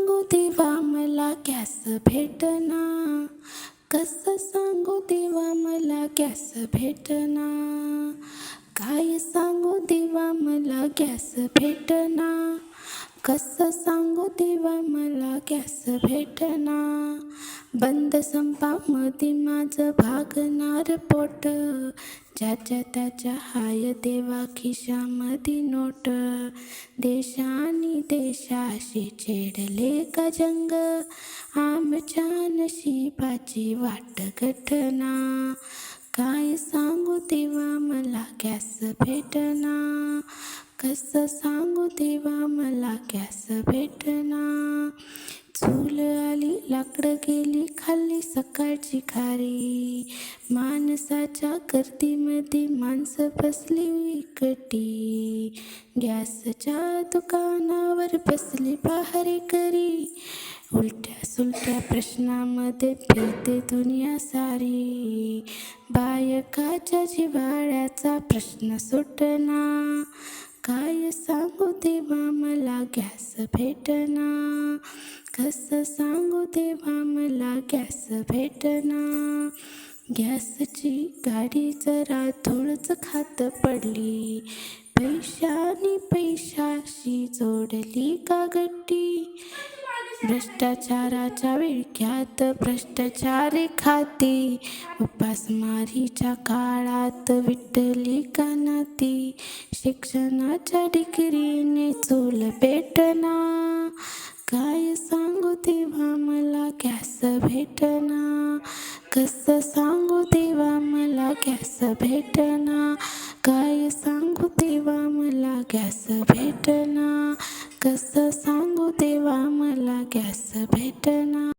सांगू देवा मला गॅस भेटना, कसं सांगू देवा मला गॅस भेटना, काय सांगू देवा मला गॅस भेटना, कसं सांगू देवा मला गॅस भेटना. बंद संपामध्ये माझं भागणार पोट, ज्याच्या त्याच्या हाय देवा खिशामध्ये नोट. देशानी देशाशी छेडले का जंग, आमच्या नशिबाची वाट गठना. काय सांगू देवा मला गॅस भेटना, कसं सांगू देवा मला गॅस भेटना. चूल आली लाकडं गेली खाल्ली सकाळची खारी, माणसाच्या गर्दीमध्ये माणसं बसली एकटी. गॅसच्या दुकानावर बसली पहारेकरी, उलट्या सुलट्या प्रश्नामध्ये फिरते दुनिया सारी. बायकाच्या जिव्हाळ्याचा प्रश्न सुटना, काय सांगू देवा मला गॅस भेटना, कसं सांगू देवा मला गॅस भेटना. गॅसची गाडी जरा धूळच खात पडली, पैशानी पैशाशी जोडली का गट्टी. भ्रष्टाचाराच्या विळख्यात भ्रष्टाचारी खाती, उपासमारीच्या काळात विटली का नाती. शिक्षणाच्या डिग्रीने चूल पेटना, काय सांगू देवा मला गॅस भेटना, कसं सांगू देवा मला गॅस भेटना. काय सांगू देवा मला गॅस भेटना, कसं सांगू देवा मला गॅस भेटना.